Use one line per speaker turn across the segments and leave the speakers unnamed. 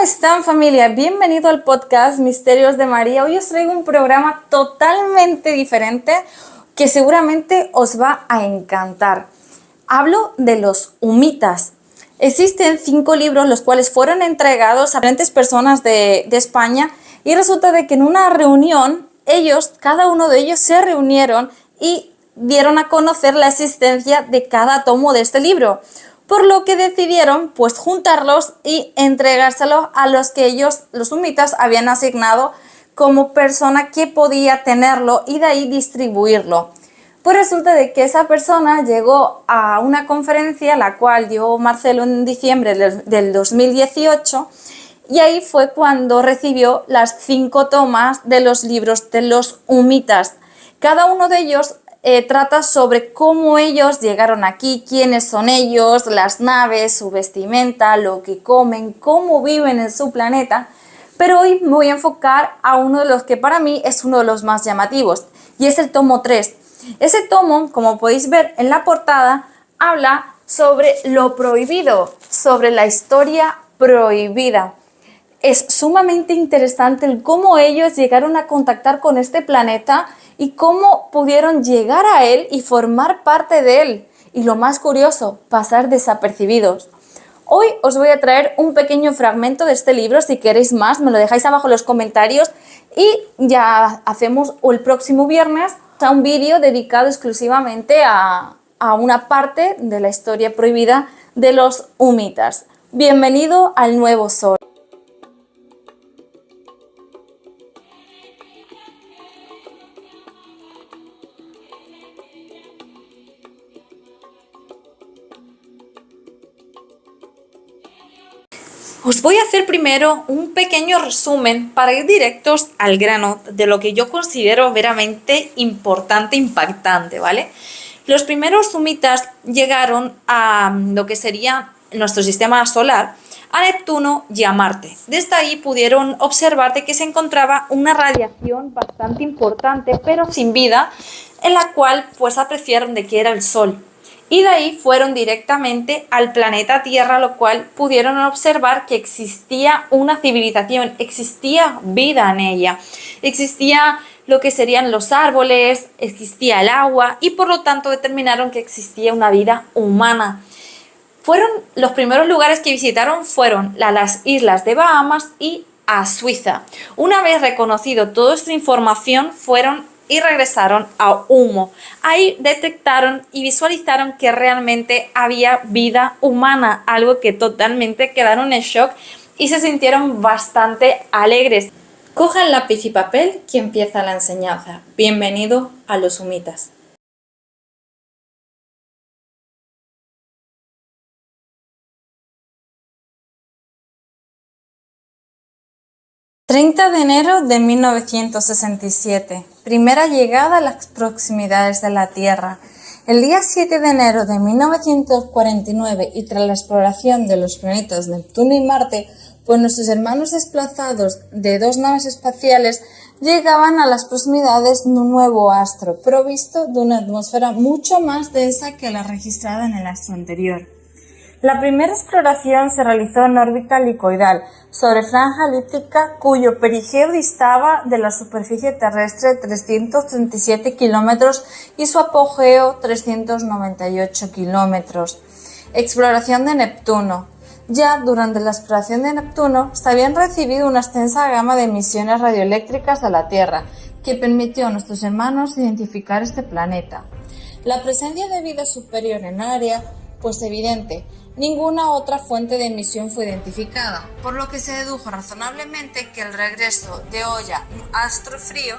están, familia? Bienvenido al podcast Misterios de María. Hoy os traigo un programa totalmente diferente que seguramente os va a encantar. Hablo de los humitas. Existen 5 libros los cuales fueron entregados a diferentes personas de España y resulta de que en una reunión cada uno de ellos se reunieron y dieron a conocer la existencia de cada tomo de este libro. Por lo que decidieron pues juntarlos y entregárselos a los que ellos, los humitas, habían asignado como persona que podía tenerlo y de ahí distribuirlo. Pues resulta de que esa persona llegó a una conferencia, la cual dio Marcelo en diciembre del 2018, y ahí fue cuando recibió las 5 tomas de los libros de los humitas. Cada uno de ellos trata sobre cómo ellos llegaron aquí, quiénes son ellos, las naves, su vestimenta, lo que comen, cómo viven en su planeta. Pero hoy me voy a enfocar a uno de los que para mí es uno de los más llamativos, y es el tomo 3. Ese tomo, como podéis ver en la portada, habla sobre lo prohibido, sobre la historia prohibida. Es sumamente interesante el cómo ellos llegaron a contactar con este planeta y cómo pudieron llegar a él y formar parte de él. Y lo más curioso, pasar desapercibidos. Hoy os voy a traer un pequeño fragmento de este libro. Si queréis más, me lo dejáis abajo en los comentarios y ya hacemos el próximo viernes un vídeo dedicado exclusivamente a una parte de la historia prohibida de los humitas. Bienvenido al nuevo sol. Os voy a hacer primero un pequeño resumen para ir directos al grano de lo que yo considero veramente importante, impactante, ¿vale? Los primeros humitas llegaron a lo que sería nuestro sistema solar, a Neptuno y a Marte. Desde ahí pudieron observar de que se encontraba una radiación bastante importante, pero sin vida, en la cual pues apreciaron de que era el Sol. Y de ahí fueron directamente al planeta Tierra, lo cual pudieron observar que existía una civilización, existía vida en ella, existía lo que serían los árboles, existía el agua y por lo tanto determinaron que existía una vida humana. Los primeros lugares que visitaron fueron las islas de Bahamas y a Suiza. Una vez reconocido toda esta información, y regresaron a Humo. Ahí detectaron y visualizaron que realmente había vida humana, algo que totalmente quedaron en shock y se sintieron bastante alegres. Cojan lápiz y papel que empieza la enseñanza. Bienvenido a los humitas. ...30 de enero de 1967... primera llegada a las proximidades de la Tierra. El día 7 de enero de 1949 y tras la exploración de los planetas Neptuno y Marte, pues nuestros hermanos desplazados de 2 naves espaciales llegaban a las proximidades de un nuevo astro, provisto de una atmósfera mucho más densa que la registrada en el astro anterior. La primera exploración se realizó en órbita helicoidal, sobre franja elíptica cuyo perigeo distaba de la superficie terrestre 337 kilómetros y su apogeo 398 kilómetros. Exploración de Neptuno. Ya durante la exploración de Neptuno se habían recibido una extensa gama de emisiones radioeléctricas de la Tierra, que permitió a nuestros hermanos identificar este planeta. La presencia de vida superior en área, pues evidente. Ninguna otra fuente de emisión fue identificada, por lo que se dedujo razonablemente que el regreso de Oya, un astro frío,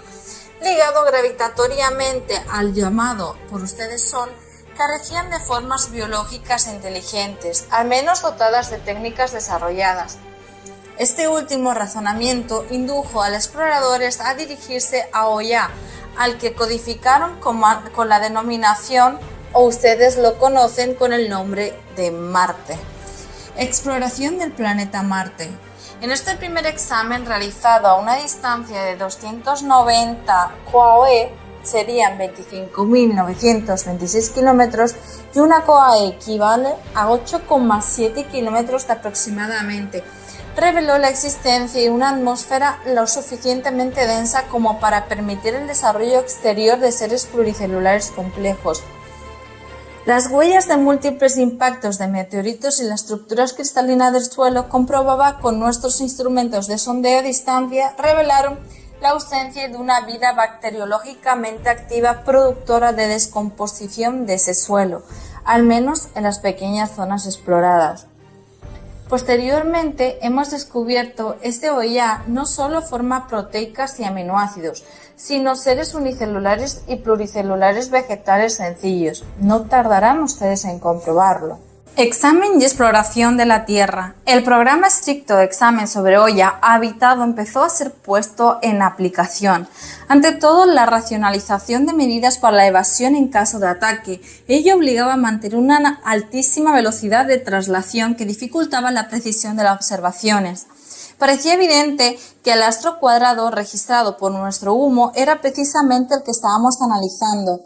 ligado gravitatoriamente al llamado por ustedes Sol, carecían de formas biológicas inteligentes, al menos dotadas de técnicas desarrolladas. Este último razonamiento indujo a los exploradores a dirigirse a Oya, al que codificaron con la denominación, o ustedes lo conocen con el nombre de Marte. Exploración del planeta Marte. En este primer examen realizado a una distancia de 290 km, serían 25.926 kilómetros, y una KOA equivale a 8,7 kilómetros aproximadamente. reveló la existencia de una atmósfera lo suficientemente densa como para permitir el desarrollo exterior de seres pluricelulares complejos. Las huellas de múltiples impactos de meteoritos y las estructuras cristalinas del suelo comprobaba con nuestros instrumentos de sondeo a distancia revelaron la ausencia de una vida bacteriológicamente activa productora de descomposición de ese suelo, al menos en las pequeñas zonas exploradas. Posteriormente hemos descubierto este OIA no solo forma proteicas y aminoácidos, sino seres unicelulares y pluricelulares vegetales sencillos. No tardarán ustedes en comprobarlo. Examen y exploración de la Tierra. El programa estricto de examen sobre OIA habitado empezó a ser puesto en aplicación. Ante todo, la racionalización de medidas para la evasión en caso de ataque. Ello obligaba a mantener una altísima velocidad de traslación que dificultaba la precisión de las observaciones. Parecía evidente que el astro cuadrado registrado por nuestro humo era precisamente el que estábamos analizando.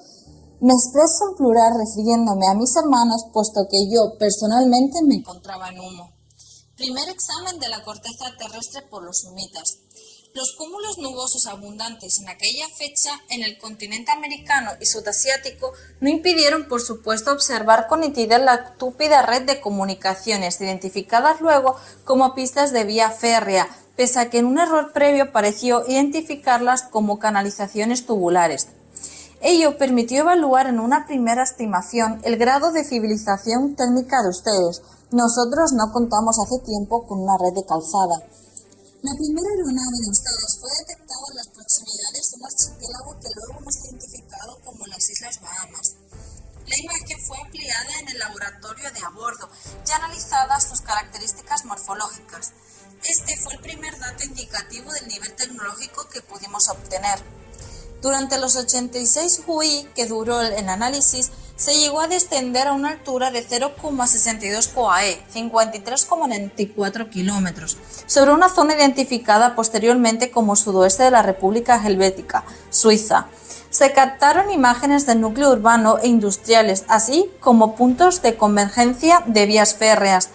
Me expreso en plural refiriéndome a mis hermanos, puesto que yo personalmente me encontraba en humo. Primer examen de la corteza terrestre por los humitas. Los cúmulos nubosos abundantes en aquella fecha en el continente americano y sudasiático no impidieron, por supuesto, observar con nitidez la túpida red de comunicaciones, identificadas luego como pistas de vía férrea, pese a que en un error previo pareció identificarlas como canalizaciones tubulares. Ello permitió evaluar en una primera estimación el grado de civilización técnica de ustedes. Nosotros no contamos hace tiempo con una red de calzada. La primera aeronave de ustedes fue detectada en las proximidades de un archipiélago que luego hemos identificado como las Islas Bahamas. La imagen fue ampliada en el laboratorio de a bordo y analizadas sus características morfológicas. Este fue el primer dato indicativo del nivel tecnológico que pudimos obtener. Durante los 86 UI que duró el análisis, se llegó a descender a una altura de 0,62 km, 53,94 kilómetros, sobre una zona identificada posteriormente como sudoeste de la República Helvética, Suiza. Se captaron imágenes del núcleo urbano e industriales, así como puntos de convergencia de vías férreas,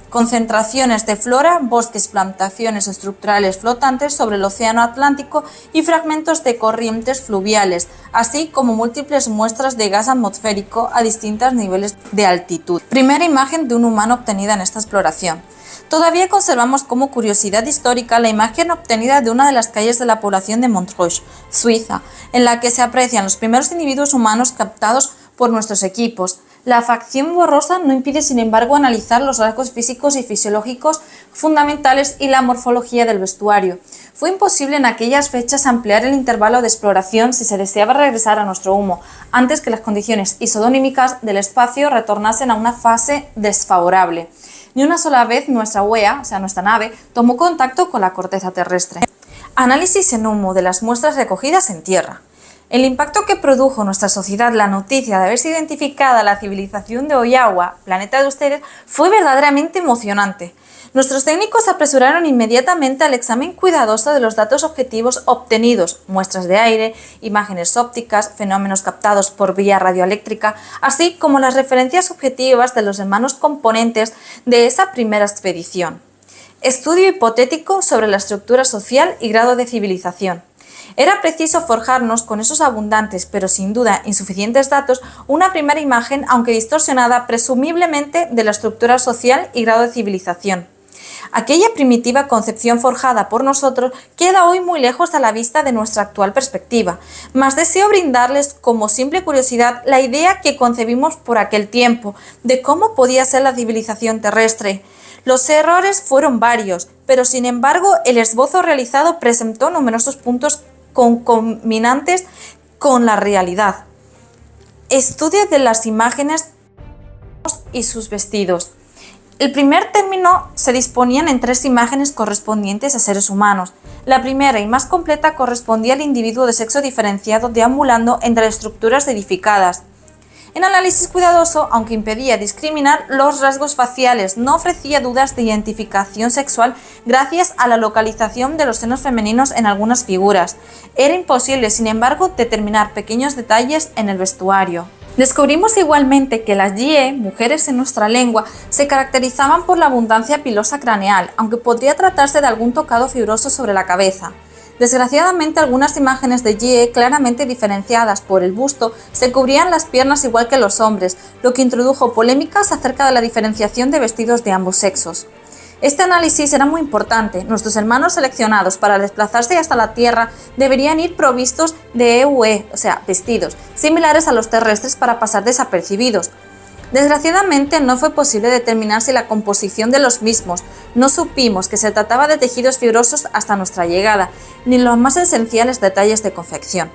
concentraciones de flora, bosques, plantaciones estructurales flotantes sobre el océano Atlántico y fragmentos de corrientes fluviales, así como múltiples muestras de gas atmosférico a distintos niveles de altitud. Primera imagen de un humano obtenida en esta exploración. Todavía conservamos como curiosidad histórica la imagen obtenida de una de las calles de la población de Montreux, Suiza, en la que se aprecian los primeros individuos humanos captados por nuestros equipos. La facción borrosa no impide, sin embargo, analizar los rasgos físicos y fisiológicos fundamentales y la morfología del vestuario. Fue imposible en aquellas fechas ampliar el intervalo de exploración si se deseaba regresar a nuestro humo, antes que las condiciones isodonímicas del espacio retornasen a una fase desfavorable. Ni una sola vez nuestra OIA, o sea, nuestra nave, tomó contacto con la corteza terrestre. Análisis en humo de las muestras recogidas en tierra. El impacto que produjo en nuestra sociedad la noticia de haberse identificada la civilización de Oiawa, planeta de ustedes, fue verdaderamente emocionante. Nuestros técnicos se apresuraron inmediatamente al examen cuidadoso de los datos objetivos obtenidos, muestras de aire, imágenes ópticas, fenómenos captados por vía radioeléctrica, así como las referencias objetivas de los hermanos componentes de esa primera expedición. Estudio hipotético sobre la estructura social y grado de civilización. Era preciso forjarnos con esos abundantes, pero sin duda insuficientes datos, una primera imagen, aunque distorsionada, presumiblemente de la estructura social y grado de civilización. Aquella primitiva concepción forjada por nosotros queda hoy muy lejos a la vista de nuestra actual perspectiva, mas deseo brindarles como simple curiosidad la idea que concebimos por aquel tiempo de cómo podía ser la civilización terrestre. Los errores fueron varios, pero sin embargo el esbozo realizado presentó numerosos puntos concominantes con la realidad. Estudio de las imágenes y sus vestidos. El primer término se disponían en 3 imágenes correspondientes a seres humanos. La primera y más completa correspondía al individuo de sexo diferenciado deambulando entre estructuras edificadas. En análisis cuidadoso, aunque impedía discriminar los rasgos faciales, no ofrecía dudas de identificación sexual gracias a la localización de los senos femeninos en algunas figuras. Era imposible, sin embargo, determinar pequeños detalles en el vestuario. Descubrimos igualmente que las YE, mujeres en nuestra lengua, se caracterizaban por la abundancia pilosa craneal, aunque podría tratarse de algún tocado fibroso sobre la cabeza. Desgraciadamente, algunas imágenes de YE claramente diferenciadas por el busto se cubrían las piernas igual que los hombres, lo que introdujo polémicas acerca de la diferenciación de vestidos de ambos sexos. Este análisis era muy importante. Nuestros hermanos seleccionados para desplazarse hasta la Tierra deberían ir provistos de EUE, o sea, vestidos, similares a los terrestres para pasar desapercibidos. Desgraciadamente no fue posible determinar si la composición de los mismos. No supimos que se trataba de tejidos fibrosos hasta nuestra llegada, ni los más esenciales detalles de confección.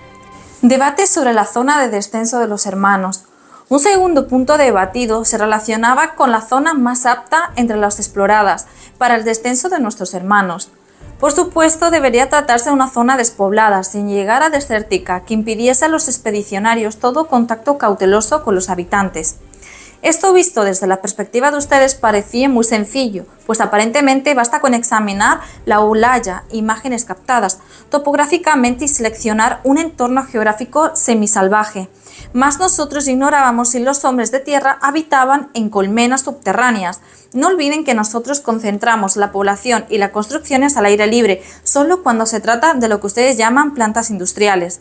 Debate sobre la zona de descenso de los hermanos. Un segundo punto debatido se relacionaba con la zona más apta entre las exploradas para el descenso de nuestros hermanos. Por supuesto, debería tratarse de una zona despoblada, sin llegar a desértica, que impidiese a los expedicionarios todo contacto cauteloso con los habitantes. Esto visto desde la perspectiva de ustedes parecía muy sencillo, pues aparentemente basta con examinar la Ulaya, imágenes captadas, topográficamente y seleccionar un entorno geográfico semisalvaje. Mas nosotros ignorábamos si los hombres de tierra habitaban en colmenas subterráneas. No olviden que nosotros concentramos la población y las construcciones al aire libre, solo cuando se trata de lo que ustedes llaman plantas industriales.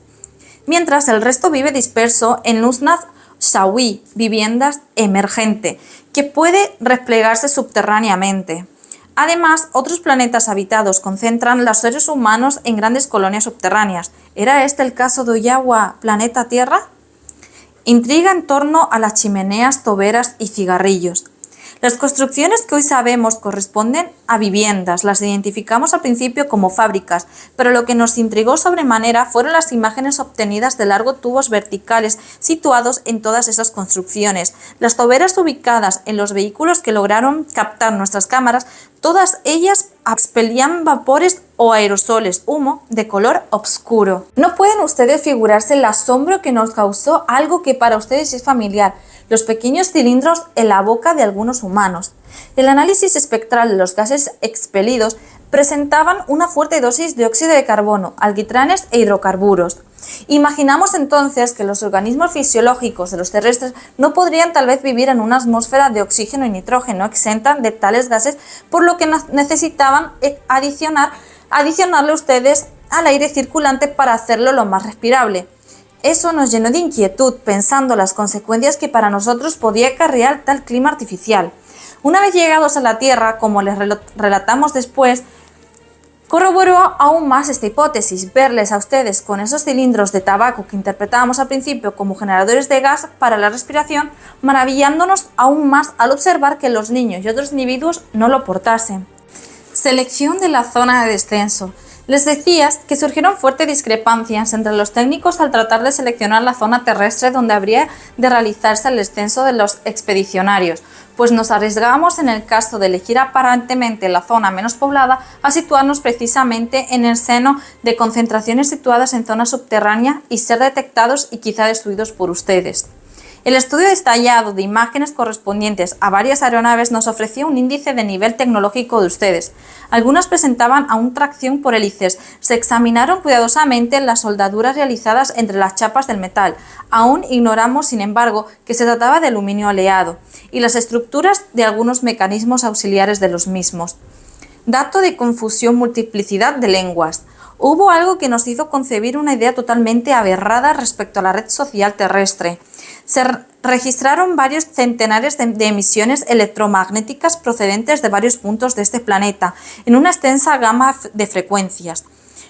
Mientras el resto vive disperso en Usnaz Shawi, viviendas emergente, que puede replegarse subterráneamente. Además, otros planetas habitados concentran los seres humanos en grandes colonias subterráneas. ¿Era este el caso de Oyawa, planeta Tierra? Intriga en torno a las chimeneas, toberas y cigarrillos. Las construcciones que hoy sabemos corresponden a viviendas, las identificamos al principio como fábricas, pero lo que nos intrigó sobremanera fueron las imágenes obtenidas de largos tubos verticales situados en todas esas construcciones. Las toberas ubicadas en los vehículos que lograron captar nuestras cámaras, todas ellas expelían vapores o aerosoles, humo de color oscuro. No pueden ustedes figurarse el asombro que nos causó algo que para ustedes es familiar: los pequeños cilindros en la boca de algunos humanos. El análisis espectral de los gases expelidos presentaban una fuerte dosis de óxido de carbono, alquitranes e hidrocarburos. Imaginamos entonces que los organismos fisiológicos de los terrestres no podrían tal vez vivir en una atmósfera de oxígeno y nitrógeno exenta de tales gases, por lo que necesitaban adicionarle ustedes al aire circulante para hacerlo lo más respirable. Eso nos llenó de inquietud, pensando las consecuencias que para nosotros podía acarrear tal clima artificial. Una vez llegados a la Tierra, como les relatamos después, corroboró aún más esta hipótesis: verles a ustedes con esos cilindros de tabaco que interpretábamos al principio como generadores de gas para la respiración, maravillándonos aún más al observar que los niños y otros individuos no lo portasen. Selección de la zona de descenso. Les decías que surgieron fuertes discrepancias entre los técnicos al tratar de seleccionar la zona terrestre donde habría de realizarse el descenso de los expedicionarios, pues nos arriesgábamos en el caso de elegir aparentemente la zona menos poblada a situarnos precisamente en el seno de concentraciones situadas en zonas subterráneas y ser detectados y quizá destruidos por ustedes. El estudio detallado de imágenes correspondientes a varias aeronaves nos ofreció un índice de nivel tecnológico de ustedes. Algunas presentaban aún tracción por hélices. Se examinaron cuidadosamente las soldaduras realizadas entre las chapas del metal. Aún ignoramos, sin embargo, que se trataba de aluminio aleado y las estructuras de algunos mecanismos auxiliares de los mismos. Dato de confusión: multiplicidad de lenguas. Hubo algo que nos hizo concebir una idea totalmente aberrada respecto a la red social terrestre. Se registraron varios centenares de emisiones electromagnéticas procedentes de varios puntos de este planeta, en una extensa gama de frecuencias.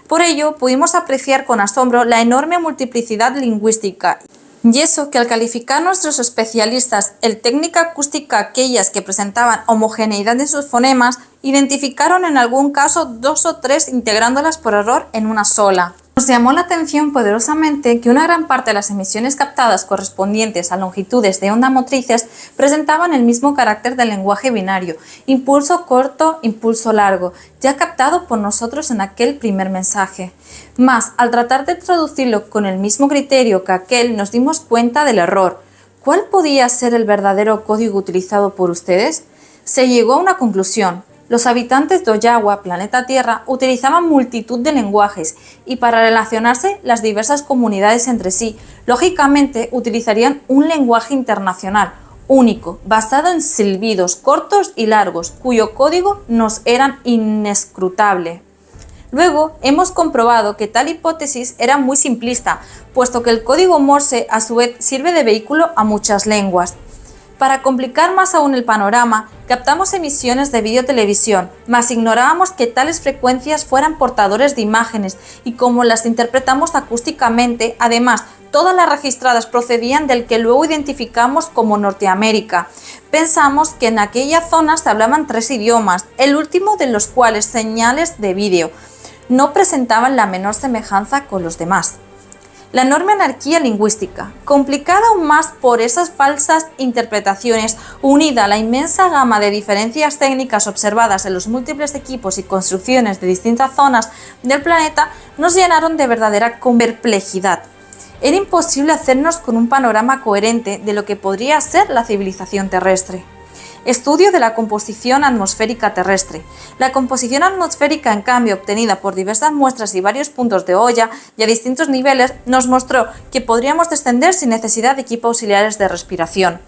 Por ello, pudimos apreciar con asombro la enorme multiplicidad lingüística. Y eso que al calificar nuestros especialistas el técnica acústica aquellas que presentaban homogeneidad en sus fonemas, identificaron en algún caso 2 o 3 integrándolas por error en una sola. Nos llamó la atención poderosamente que una gran parte de las emisiones captadas correspondientes a longitudes de onda motrices presentaban el mismo carácter del lenguaje binario: impulso corto, impulso largo, ya captado por nosotros en aquel primer mensaje. Mas, al tratar de traducirlo con el mismo criterio que aquel, nos dimos cuenta del error. ¿Cuál podía ser el verdadero código utilizado por ustedes? Se llegó a una conclusión: Los habitantes de Oyawa, planeta Tierra, utilizaban multitud de lenguajes y para relacionarse las diversas comunidades entre sí, lógicamente utilizarían un lenguaje internacional, único, basado en silbidos cortos y largos, cuyo código nos era inescrutable. Luego, hemos comprobado que tal hipótesis era muy simplista, puesto que el código Morse a su vez sirve de vehículo a muchas lenguas. Para complicar más aún el panorama, captamos emisiones de videotelevisión, mas ignorábamos que tales frecuencias fueran portadores de imágenes y como las interpretamos acústicamente, además, todas las registradas procedían del que luego identificamos como Norteamérica. Pensamos que en aquella zona se hablaban 3 idiomas, el último de los cuales, señales de vídeo, no presentaban la menor semejanza con los demás. La enorme anarquía lingüística, complicada aún más por esas falsas interpretaciones, unida a la inmensa gama de diferencias técnicas observadas en los múltiples equipos y construcciones de distintas zonas del planeta, nos llenaron de verdadera perplejidad. Era imposible hacernos con un panorama coherente de lo que podría ser la civilización terrestre. Estudio de la composición atmosférica terrestre. La composición atmosférica, en cambio, obtenida por diversas muestras y varios puntos de olla y a distintos niveles, nos mostró que podríamos descender sin necesidad de equipos auxiliares de respiración.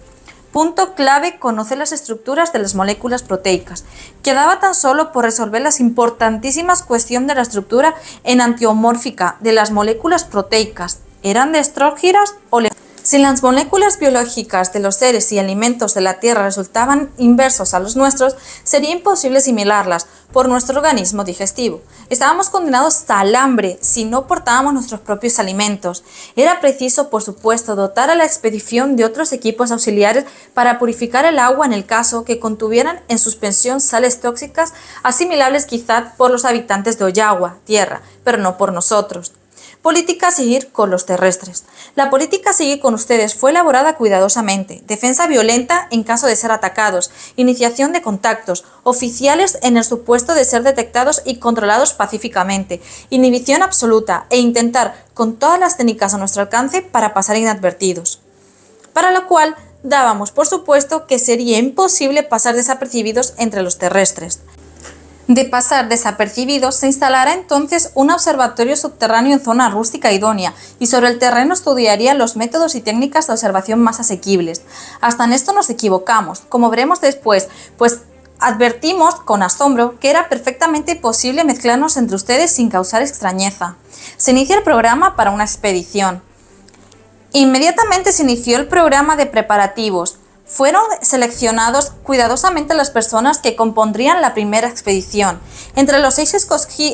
Punto clave: conocer las estructuras de las moléculas proteicas. Quedaba tan solo por resolver las importantísimas cuestiones de la estructura enantiomórfica de las moléculas proteicas. ¿Eran destrógiras o Si las moléculas biológicas de los seres y alimentos de la Tierra resultaban inversos a los nuestros, sería imposible asimilarlas por nuestro organismo digestivo. Estábamos condenados al hambre si no portábamos nuestros propios alimentos. Era preciso, por supuesto, dotar a la expedición de otros equipos auxiliares para purificar el agua en el caso que contuvieran en suspensión sales tóxicas asimilables quizá por los habitantes de Oyawa, Tierra, pero no por nosotros. Política a seguir con los terrestres. La política a seguir con ustedes fue elaborada cuidadosamente. Defensa violenta en caso de ser atacados, iniciación de contactos, oficiales en el supuesto de ser detectados y controlados pacíficamente, inhibición absoluta e intentar con todas las técnicas a nuestro alcance para pasar inadvertidos. Para lo cual dábamos por supuesto que sería imposible pasar desapercibidos entre los terrestres. De pasar desapercibidos, se instalará entonces un observatorio subterráneo en zona rústica idónea y sobre el terreno estudiaría los métodos y técnicas de observación más asequibles. Hasta en esto nos equivocamos, como veremos después, pues advertimos con asombro que era perfectamente posible mezclarnos entre ustedes sin causar extrañeza. Se inicia el programa para una expedición. Inmediatamente se inició el programa de preparativos. Fueron seleccionados cuidadosamente las personas que compondrían la primera expedición. Entre los 6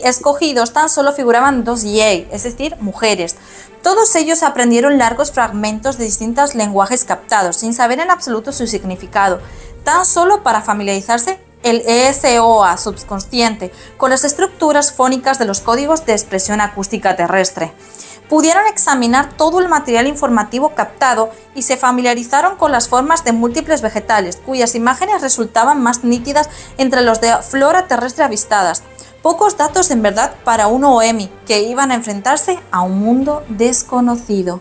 escogidos tan solo figuraban 2 yei, es decir, mujeres. Todos ellos aprendieron largos fragmentos de distintos lenguajes captados, sin saber en absoluto su significado, tan solo para familiarizarse el ESOA subconsciente con las estructuras fónicas de los códigos de expresión acústica terrestre. Pudieron examinar todo el material informativo captado y se familiarizaron con las formas de múltiples vegetales, cuyas imágenes resultaban más nítidas entre los de flora terrestre avistadas. Pocos datos en verdad para un OEMI, que iban a enfrentarse a un mundo desconocido.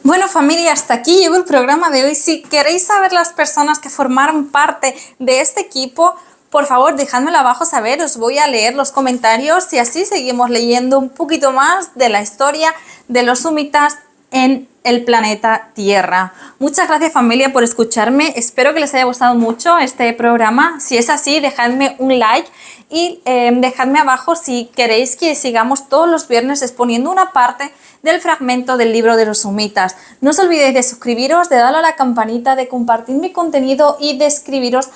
Bueno, familia, hasta aquí llegó el programa de hoy. Si queréis saber las personas que formaron parte de este equipo, por favor, dejádmelo abajo saber, os voy a leer los comentarios y así seguimos leyendo un poquito más de la historia de los sumitas en el planeta Tierra. Muchas gracias, familia, por escucharme. Espero que les haya gustado mucho este programa. Si es así, dejadme un like y dejadme abajo si queréis que sigamos todos los viernes exponiendo una parte del fragmento del libro de los sumitas. No os olvidéis de suscribiros, de darle a la campanita, de compartir mi contenido y de suscribiros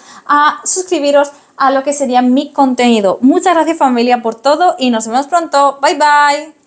a lo que sería mi contenido. Muchas gracias, familia, por todo y nos vemos pronto. Bye bye.